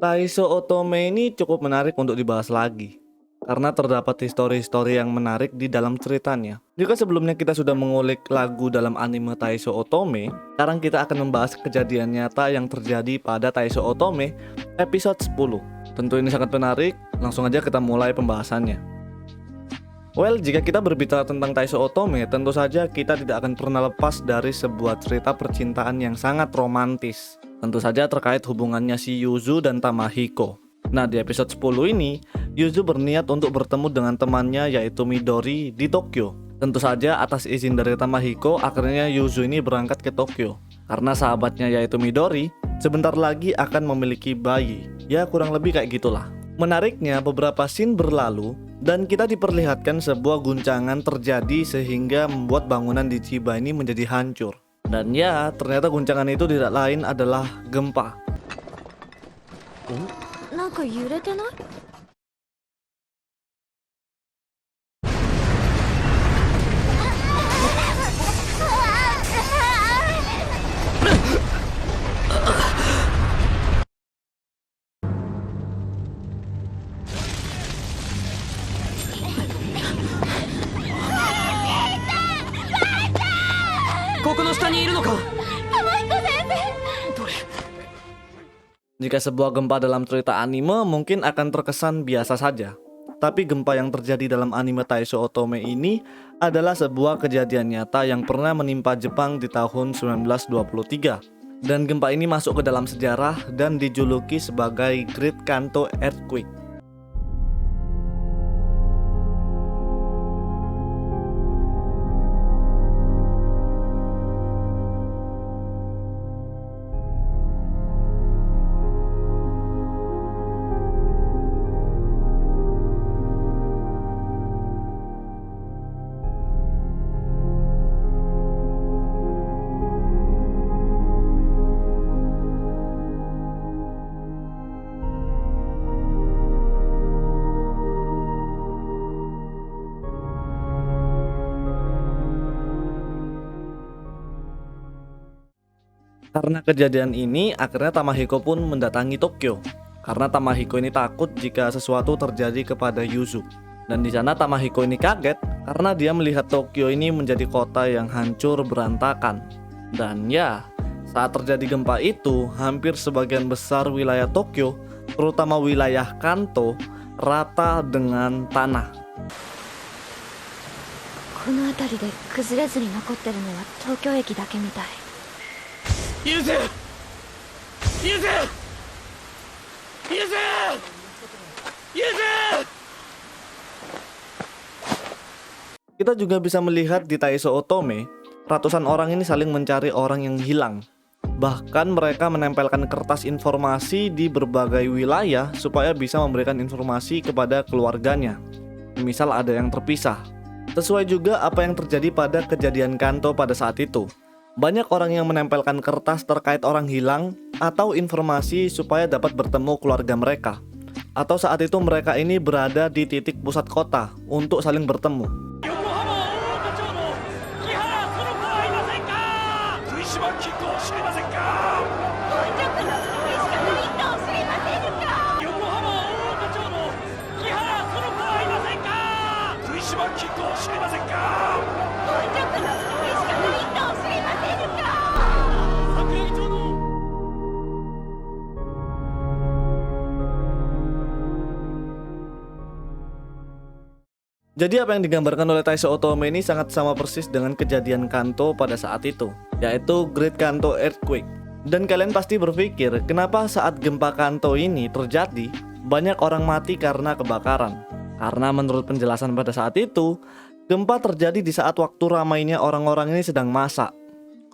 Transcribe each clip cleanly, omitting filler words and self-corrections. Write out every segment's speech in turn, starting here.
Taiso Otome ini cukup menarik untuk dibahas lagi karena terdapat histori-histori yang menarik di dalam ceritanya. Jika sebelumnya kita sudah mengulik lagu dalam anime Taiso Otome, sekarang kita akan membahas kejadian nyata yang terjadi pada Taiso Otome episode 10. Tentu ini sangat menarik, langsung aja kita mulai pembahasannya. Well, jika kita berbicara tentang Taiso Otome, tentu saja kita tidak akan pernah lepas dari sebuah cerita percintaan yang sangat romantis. Tentu saja terkait hubungannya si Yuzu dan Tamahiko. Nah, di episode 10 ini, Yuzu berniat untuk bertemu dengan temannya yaitu Midori di Tokyo. Tentu saja atas izin dari Tamahiko, akhirnya Yuzu ini berangkat ke Tokyo. Karena sahabatnya yaitu Midori, sebentar lagi akan memiliki bayi. Ya, kurang lebih kayak gitulah. Menariknya, beberapa scene berlalu dan kita diperlihatkan sebuah guncangan terjadi sehingga membuat bangunan di Chiba ini menjadi hancur. Dan ya, ternyata guncangan itu tidak lain adalah gempa. Jika sebuah gempa dalam cerita anime mungkin akan terkesan biasa saja. Tapi gempa yang terjadi dalam anime Taiso Otome ini adalah sebuah kejadian nyata yang pernah menimpa Jepang di tahun 1923. Dan gempa ini masuk ke dalam sejarah dan dijuluki sebagai Great Kanto Earthquake. Karena kejadian ini, akhirnya Tamahiko pun mendatangi Tokyo. Karena Tamahiko ini takut jika sesuatu terjadi kepada Yuzu. Dan di sana Tamahiko ini kaget karena dia melihat Tokyo ini menjadi kota yang hancur berantakan. Dan ya, saat terjadi gempa itu, hampir sebagian besar wilayah Tokyo, terutama wilayah Kanto, rata dengan tanah. この辺りで崩れずに残ってるのは東京駅だけみたい。ユズ！ユズ！ユズ！ユズ！ Kita juga bisa melihat di Taiso Otome, ratusan orang ini saling mencari orang yang hilang. Bahkan mereka menempelkan kertas informasi di berbagai wilayah supaya bisa memberikan informasi kepada keluarganya. Misal ada yang terpisah. Sesuai juga apa yang terjadi pada kejadian Kanto pada saat itu. Banyak orang yang menempelkan kertas terkait orang hilang atau informasi supaya dapat bertemu keluarga mereka. Atau saat itu mereka ini berada di titik pusat kota untuk saling bertemu. Jadi apa yang digambarkan oleh Taiso Otome ini sangat sama persis dengan kejadian Kanto pada saat itu, yaitu Great Kanto Earthquake. Dan kalian pasti berpikir, kenapa saat gempa Kanto ini terjadi, banyak orang mati karena kebakaran? Karena menurut penjelasan pada saat itu, gempa terjadi di saat waktu ramainya orang-orang ini sedang masak.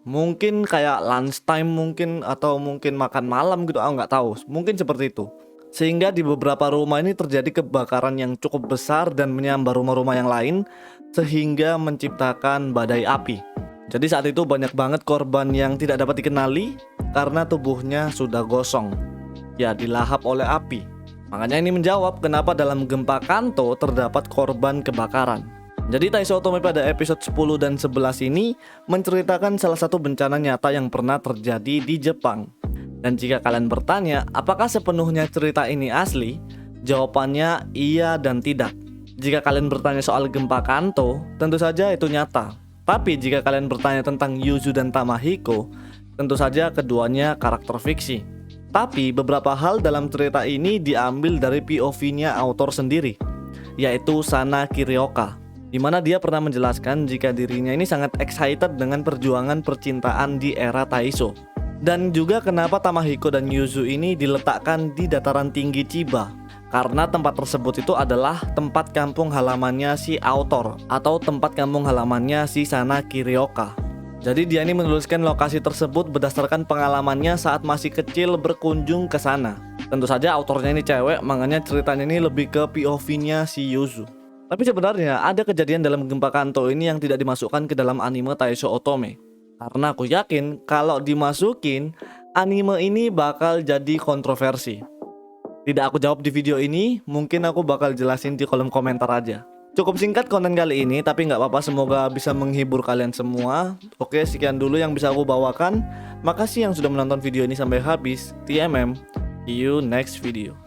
Mungkin kayak lunch time mungkin, atau mungkin makan malam gitu, aku nggak tahu. Mungkin seperti itu. Sehingga di beberapa rumah ini terjadi kebakaran yang cukup besar dan menyambar rumah-rumah yang lain, sehingga menciptakan badai api. Jadi saat itu banyak banget korban yang tidak dapat dikenali karena tubuhnya sudah gosong, ya dilahap oleh api. Makanya ini menjawab kenapa dalam gempa Kanto terdapat korban kebakaran. Jadi Taiso Otome pada episode 10 dan 11 ini menceritakan salah satu bencana nyata yang pernah terjadi di Jepang. Dan jika kalian bertanya, apakah sepenuhnya cerita ini asli? Jawabannya iya dan tidak. Jika kalian bertanya soal gempa Kanto, tentu saja itu nyata. Tapi jika kalian bertanya tentang Yuzu dan Tamahiko, tentu saja keduanya karakter fiksi. Tapi beberapa hal dalam cerita ini diambil dari POV-nya autor sendiri, yaitu Sana Kirioka, di mana dia pernah menjelaskan jika dirinya ini sangat excited dengan perjuangan percintaan di era Taisho. Dan juga kenapa Tamahiko dan Yuzu ini diletakkan di dataran tinggi Chiba, karena tempat tersebut itu adalah tempat kampung halamannya si autor atau tempat kampung halamannya si Sana Kirioka. Jadi dia ini menuliskan lokasi tersebut berdasarkan pengalamannya saat masih kecil berkunjung ke sana. Tentu saja autornya ini cewek, makanya ceritanya ini lebih ke POV-nya si Yuzu. Tapi sebenarnya ada kejadian dalam gempa Kanto ini yang tidak dimasukkan ke dalam anime Taisho Otome. Karena aku yakin kalau dimasukin, anime ini bakal jadi kontroversi. Tidak aku jawab di video ini, mungkin aku bakal jelasin di kolom komentar aja. Cukup singkat konten kali ini, tapi nggak apa-apa, semoga bisa menghibur kalian semua. Oke, sekian dulu yang bisa aku bawakan. Makasih yang sudah menonton video ini sampai habis. TMM, see you next video.